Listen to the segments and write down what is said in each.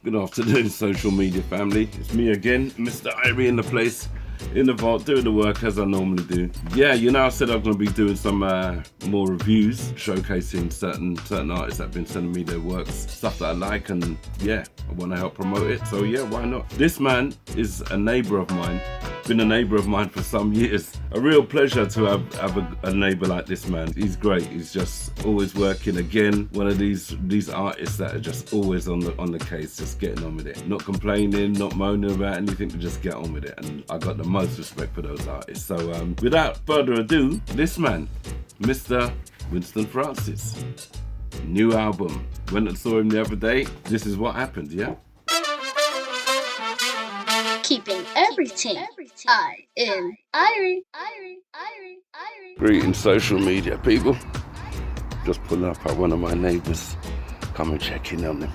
Good afternoon, social media family. It's me again, Mr. Irie in the place, in the vault, doing the work as I normally do. Yeah, I said I'm going to be doing some more reviews, showcasing certain artists that have been sending me their works, stuff that I like, and yeah, I want to help promote it. So yeah, why not? This man is a neighbour of mine, been a neighbour of mine for some years. A real pleasure to have a neighbour like this man. He's great. He's just always working. Again, one of these artists that are just always on the case, just getting on with it, not complaining, not moaning about anything, to just get on with it. And I got the most respect for those artists. So without further ado, this man, Mr. Winston Francis, new album. Went and saw him the other day. This is what happened, yeah? Keeping everything in Irie. Greetings, social media people. Just pulling up at one of my neighbours. Come and check in on him.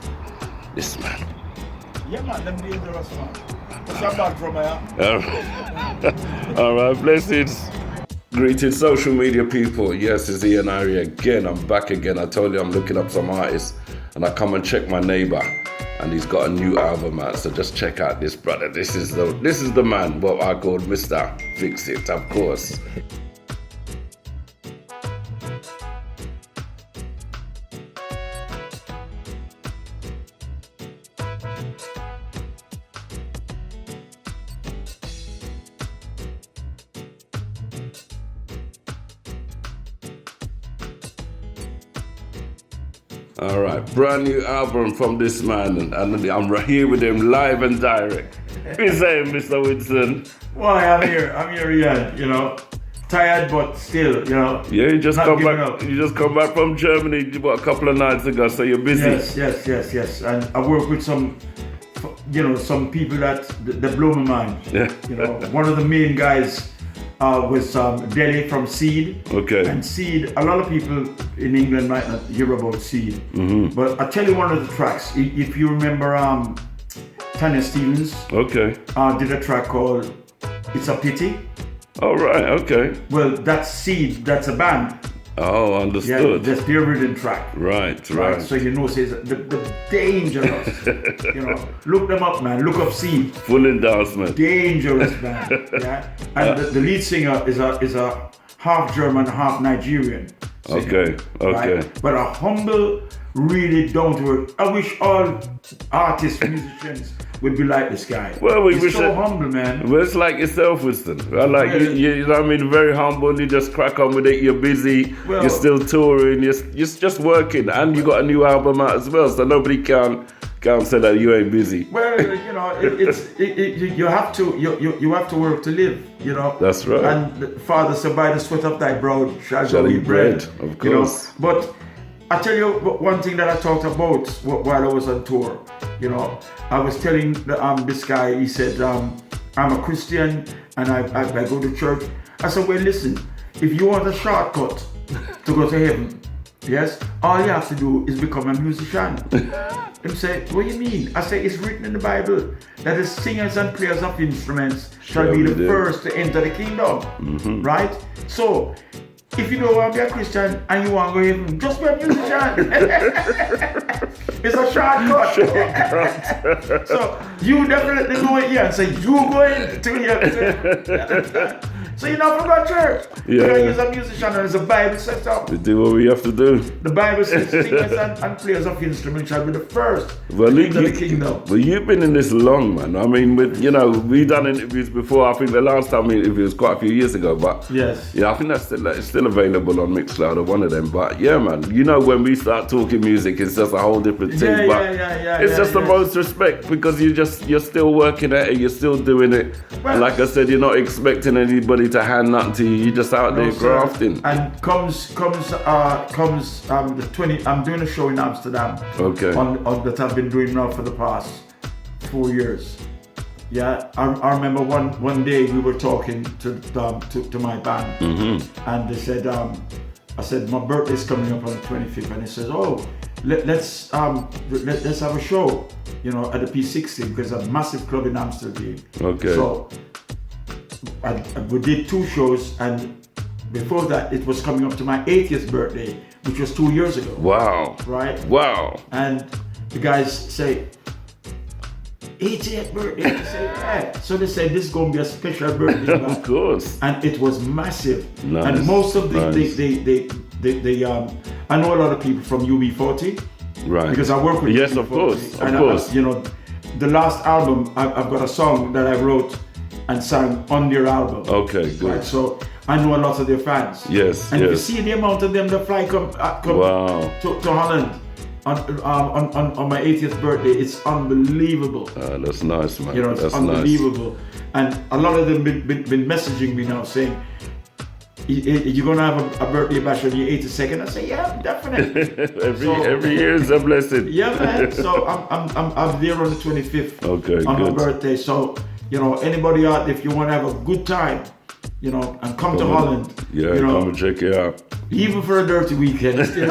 This man. Yeah, man, them dangerous, man. What's that bag from here? Alright, blessings. Greetings, social media people. Yes, it's Irie and Irie again. I'm back again. I told you I'm looking up some artists, and I come and check my neighbour, and he's got a new album out. So just check out this brother. This is the man, what I call Mr. Fix It, of course. All right, brand new album from this man, and I'm right here with him live and direct. Who's saying, Mr. Winston? Why, I'm here again, tired but still, Yeah, you just not come giving back. up. You just come back from Germany a couple of nights ago, so you're busy. Yes. And I work with some people that blow my mind. Yeah. One of the main guys was Dele from Seed. Okay. And Seed, a lot of people in England might not hear about Seed. Mm-hmm. But I'll tell you one of the tracks. If you remember Tanya Stevens Okay. did a track called It's a Pity. All right. Okay. Well, that's Seed, that's a band. Oh, understood. Yeah, that's their rhythm track. Right. So says the dangerous. Look them up, man. Look up Seed. Full endorsement. Dangerous band. Yeah. And the lead singer is a half German, half Nigerian singer, Okay. right? But a humble, really down to earth. I wish all artists, musicians would be like this guy. Well, He's so humble, man. Well, it's like yourself, Winston. I like you know what I mean? Very humble. You just crack on with it. You're busy. Well, you're still touring. You're just working, and you got a new album out as well. So nobody can say that you ain't busy. Well, you have to work to live. That's right. And the Father said, "By the sweat of thy brow shall eat bread." Of course. But I tell you one thing that I talked about while I was on tour. I was telling this guy. He said, "I'm a Christian and I go to church." I said, "Well, listen. If you want a shortcut to go to heaven, yes, all you have to do is become a musician." Him say, "What do you mean?" I say, "It's written in the Bible that the singers and players of instruments shall be the first to enter the kingdom." Mm-hmm. Right? So, if you don't want to be a Christian and you want to go heaven, just be a musician. It's a shortcut. So, you definitely know it here and say, "You going to heaven." So you know, from church, because you're a musician and there's a Bible set up. We do what we have to do. The Bible says singers and players of instruments shall be the first to enter the kingdom. Well, you've been in this long, man. I mean, we've done interviews before. I think the last time we interviewed was quite a few years ago, but yes, yeah, I think it's still available on Mixcloud or one of them. But yeah, man, when we start talking music, it's just a whole different thing. It's just the most respect because you're still working at it, you're still doing it. Well, and like I said, you're not expecting anybody to hand nothing to you. You're just out there grafting. And comes the 20. I'm doing a show in Amsterdam. Okay. On that I've been doing now for the past 4 years. Yeah, I remember one day we were talking to my band, mm-hmm. and they said, I said my birthday's coming up on the 25th, and he says, "Oh, let's have a show, at the P60 because it's a massive club in Amsterdam." Okay. So we did 2 shows, and before that, it was coming up to my 80th birthday, which was 2 years ago. Wow. Right? Wow. And the guys say, 80th birthday. I said, yeah. So they said this is going to be a special birthday. Of course. And it was massive. Nice. And most of Nice. I know a lot of people from UB40. Right. Because I work with Yes, UB40. of course. Of And course. you know, the last album, I've got a song that I wrote and sang on their album. Okay, good. Right, so I know a lot of their fans. Yes, and yes. you see the amount of them that fly come Wow. to Holland on my 80th birthday. It's unbelievable. That's nice, man. You know, it's That's unbelievable. And a lot of them been messaging me now saying, you're gonna have a birthday bash on your 82nd? I say, yeah, definitely. nice. every year is a blessing. Yeah, man. So I'm there on the 25th. Okay, on good. my birthday. So, you know, anybody out there, if you want to have a good time, you know, and come to Holland. Yeah, you know, come and check it out. even for a dirty weekend. It's still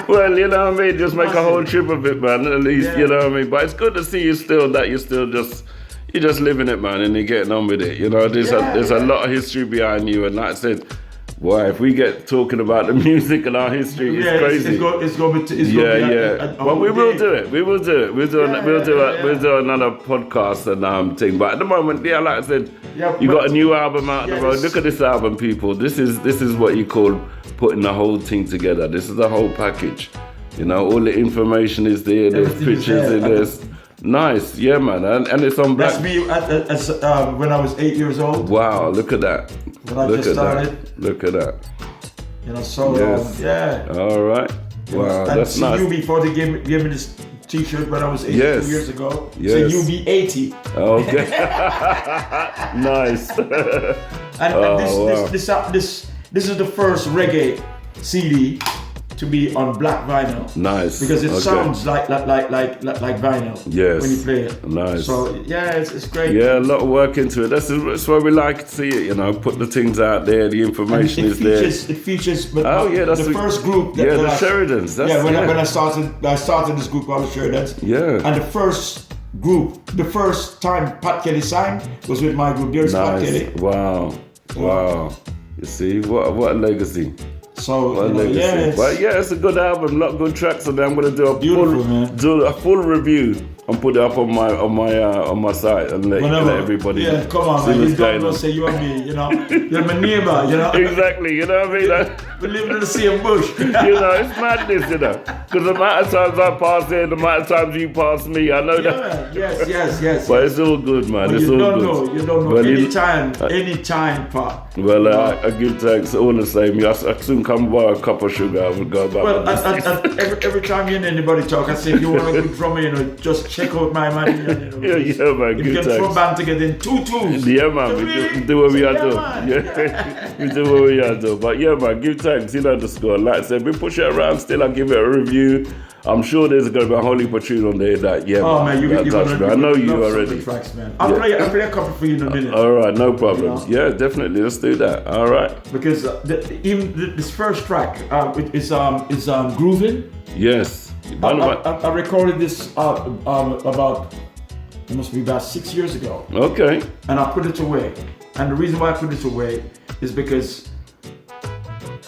Well, you know what I mean? Just make a whole trip of it, man. At least, you know what I mean? But it's good to see you still, that you're still just, you're just living it, man, and you're getting on with it. You know, there's a lot of history behind you. And like I said, boy, if we get talking about the music and our history, it's crazy. It's going to be Well, we will do it. We will do it. We'll do another podcast and thing. But at the moment, like I said, you got a new album out on the road. Look at this album, people. This is what you call putting the whole thing together. This is the whole package. You know, all the information is there. There's pictures in this. Nice, yeah, man, and it's on black. That's me when I was 8 years old. Wow, look at that. When I just started. Look at that. You know, so Yes. All right. Wow, that's nice. UB40 gave me this T-shirt when I was 82 years ago. Yes. So UB80. Okay. Nice. This is the first reggae CD to be on black vinyl. Nice. Because it sounds like vinyl. Yes. When you play it. Nice. So it's great. Yeah, a lot of work into it. That's why we like to see it. You know, put the things out there. The information is there. It features. But that's the first group. The Sheridans. When I started this group called the Sheridans. Yeah. And the first group, the first time Pat Kelly sang was with my group. There's Pat Kelly. Wow. You see, what a legacy. So But it's a good album, a lot of good tracks on there. I'm gonna do a full review and put it up on my site and let everybody. Yeah, come on, man. You don't say you and me, you know. You're my neighbor, you know. Exactly, you know what I mean? We live in the same bush. You know, it's madness, you know. Because the amount of times I pass there, the amount of times you pass me, I know that. Yes. But it's all good, man. But it's all good. You don't know. Well, anytime, Pat. Well, I give thanks all the same. I soon come by a cup of sugar. I would go back. Well, every time you and anybody talk, I say, if you want a good drummer, you know, just check out my man. You know, yeah, man. If you can throw band together in 2 twos. Yeah, man. We do what we are doing. Yeah, we do what we are doing. But yeah, man, give thanks. You know the score. Like I said, we push it around still. I give it a review. I'm sure there's going to be a whole heap of tune on there that, you're gonna, I know you already. Tracks, man. I'll play a couple for you in a minute. All right, no problems. Yeah, definitely. Let's do that. All right. Because this first track is grooving. Yes. I recorded this about, it must be about 6 years ago. Okay. And I put it away. And the reason why I put it away is because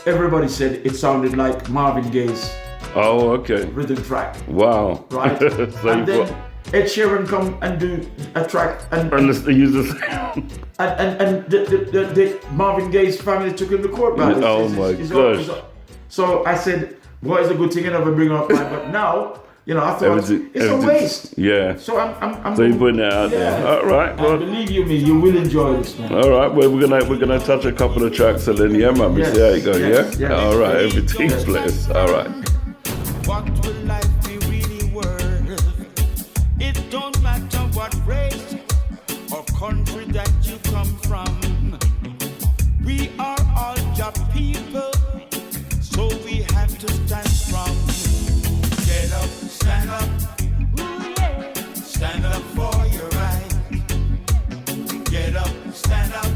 everybody said it sounded like Marvin Gaye's rhythm track. Wow. Right? And then Ed Sheeran come and do a track and use the sound. And the Marvin Gaye's family took him to court. Oh my gosh. So I said, well, it's a good thing I never bring up mine, but now, you know, I thought it's a waste. Yeah. So I'm so you're putting it out there. All right. Well, believe you me, you will enjoy this, man. All right. Well, we're gonna touch a couple of tracks and then man, we see how it goes. Yeah. All right. Everything's blessed. All right. What will life be really worth? It don't matter what race or country that you come from. We are all your people, so we have to stand strong. Get up, stand up. Ooh, yeah. Stand up for your right. Get up, stand up.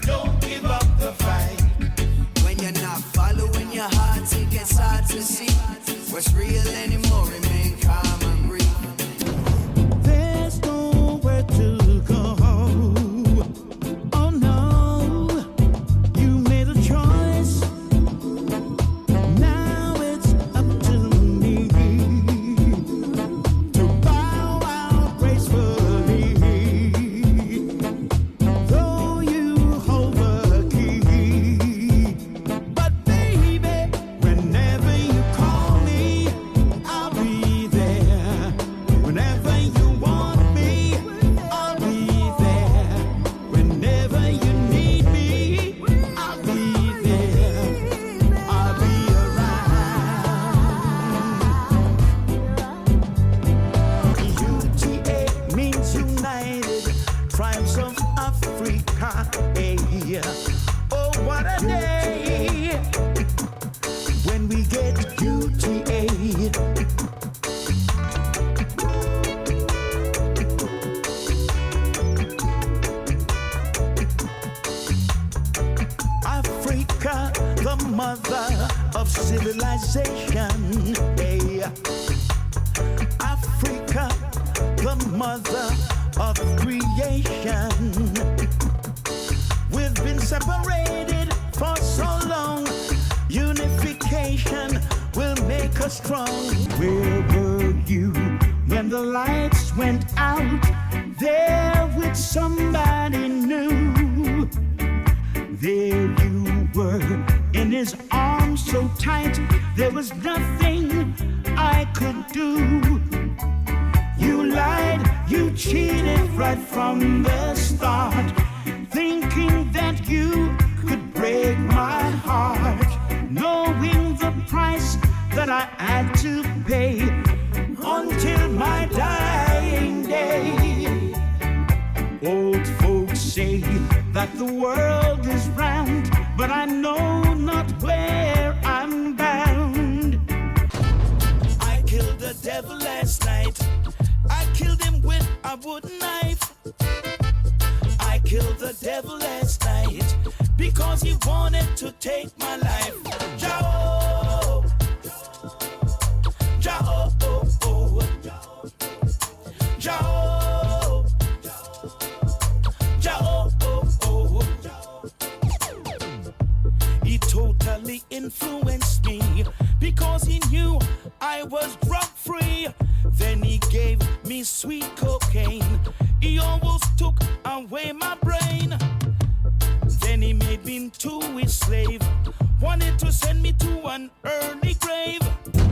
Don't give up the fight. When you're not following your heart, it gets hard to see what's real anymore. Remain calm and breathe. There's nowhere to go. Oh no, you made a choice. Now it's up to me. nation. We've been separated for so long. Unification will make us strong. Where were you when the lights went out? There with somebody new. There you were in his arms so tight, there was nothing I could do. You lied, you cheated right from the start, thinking that you could break my heart, knowing the price that I had to pay until my dying day. Old folks say that the world is round, but I know not where I'm bound. I killed the devil last night. I killed him with a wooden knife. I killed the devil last night because he wanted to take my life. Jah-oh, Jah-oh, oh, Jah-oh, Jah-oh, oh. He totally influenced me because he knew I was drug-free. Then he gave me sweet cocaine. He almost took away my brain. Then he made me into his slave. Wanted to send me to an early grave.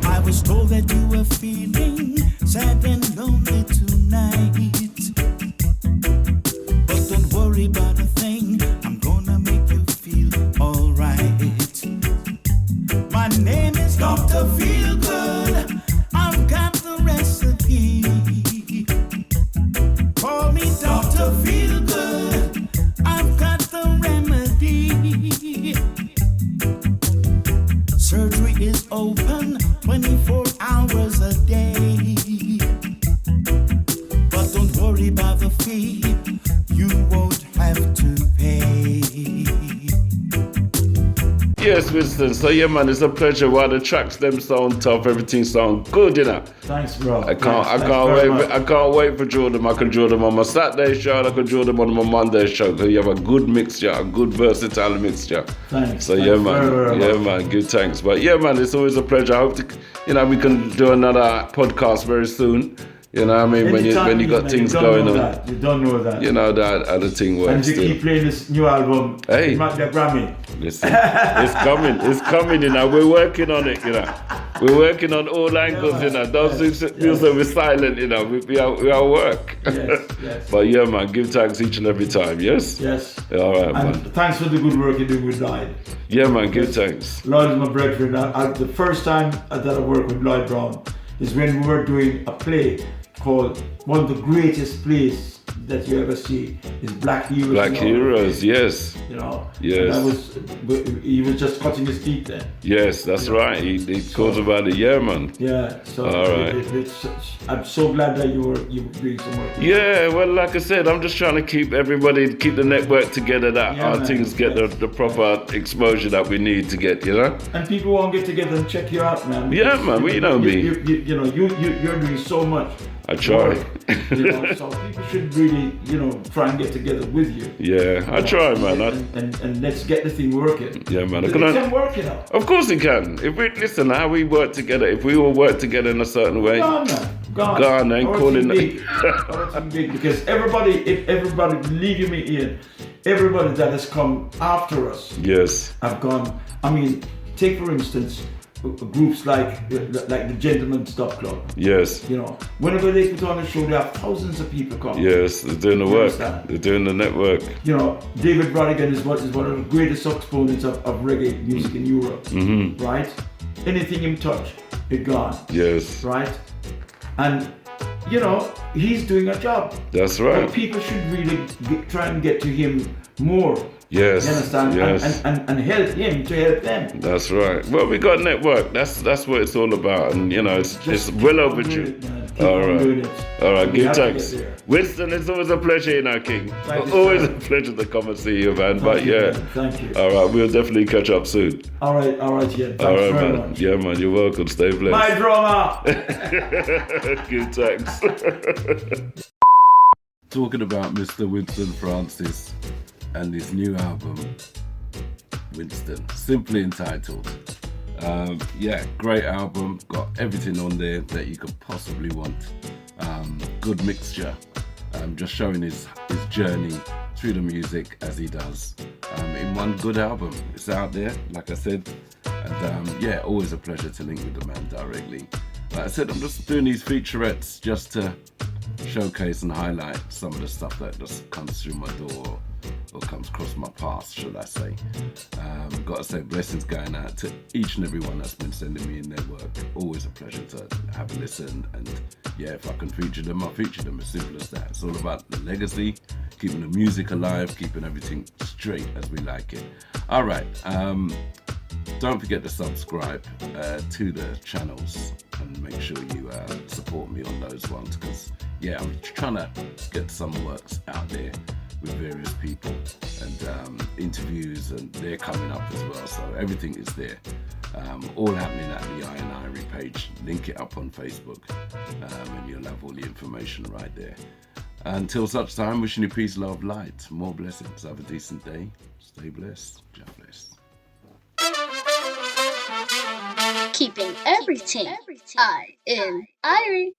I was told that you were feeling sad and lonely tonight. But don't worry about a thing, I'm gonna make you feel alright. My name is Dr. Feelgood. I've got the recipe. Call me Dr. Feelgood. I've got the remedy. Surgery is open 24 hours a day. But don't worry about the fee. You won't have to pay. Yes, Winston. So yeah, man, it's a pleasure. While the tracks them sound tough, everything sound good, you know. Thanks, bro. I can't wait for draw them. I can draw them on my Saturday show. I can draw them on my Monday show. Cause you have a good mixture, a good versatile mixture. Thanks. So thanks yeah, man. very much. Man. Good thanks. But yeah, man, it's always a pleasure. I hope we can do another podcast very soon. You know what I mean? Anytime, when you got man, things you going on. You don't know that. You know that other thing works. And you still. keep playing this new album. Hey. You might get Grammy. Listen, it's coming, you know. We're working on it, you know. We're working on all angles, you know. Don't feel so we're silent, you know. We are work. Yes. But yeah, man, give thanks each and every time, yes? Yes. All right, and man. Thanks for the good work you do with Lloyd. Yeah, man, give thanks. Lloyd is my brethren. The first time that I worked with Lloyd Brown is when we were doing a play called one of the greatest plays that you ever see is Black Heroes. Black Heroes, yes. You know. Yes. He was just cutting his teeth then. Yes, that's right. He calls about it, yeah, man. Yeah. So all right. I'm so glad that you were doing some work. Yeah, well, like I said, I'm just trying to keep the network together, that our things get the proper exposure that we need to get, you know. And people won't get together and check you out, man. Yeah, man. Well, you know me. You're doing so much. I try. So people should really, try and get together with you. Yeah, I try, man. And let's get the thing working. Yeah, man. It can work, Of course it can. If we listen, how we work together. If we all work together in a certain way. Gone, ain't calling it. Big, because if everybody, believe me, Ian, everybody that has come after us, yes, have gone. I mean, take for instance. Groups like the Gentlemen's Stop Club. Yes. Whenever they put on a show, there are thousands of people coming. Yes, they're doing the work. They're doing the network. David Brodigan is one of the greatest exponents of reggae music in Europe. Mm-hmm. Right? Anything him touch, it gone. Yes. Right? And he's doing a job. That's right. But people should really try and get to him more. Yes. You understand? Yes. And help him to help them. That's right. Well, we got network. That's what it's all about. And it's well overdue. All right. Give thanks. Winston, it's always a pleasure, King. Always a pleasure to come and see you, man. Thank you. All right, we'll definitely catch up soon. All right, yeah. Thanks very much. Yeah, man, you're welcome. Stay blessed. My drama. Give thanks. Talking about Mr. Winston Francis and his new album, Winston, simply entitled. Yeah, great album, got everything on there that you could possibly want. Good mixture, just showing his journey through the music as he does in one good album. It's out there, like I said, and yeah, always a pleasure to link with the man directly. Like I said, I'm just doing these featurettes just to showcase and highlight some of the stuff that just comes through my door or comes across my path, should I say. Gotta say, blessings going out to each and every one that's been sending me in their work. Always a pleasure to have a listen, and yeah, if I can feature them, I'll feature them. As simple as that. It's all about the legacy, keeping the music alive, keeping everything straight as we like it. All right, don't forget to subscribe to the channels and make sure you support me on those ones, because yeah, I'm trying to get some works out there with various people and interviews, and they're coming up as well, so everything is there, all happening at the Irie page. Link it up on Facebook, and you'll have all the information right there. Until such time, wishing you peace, love, light, more blessings. Have a decent day, stay blessed, God bless. Keeping everything I in Irie.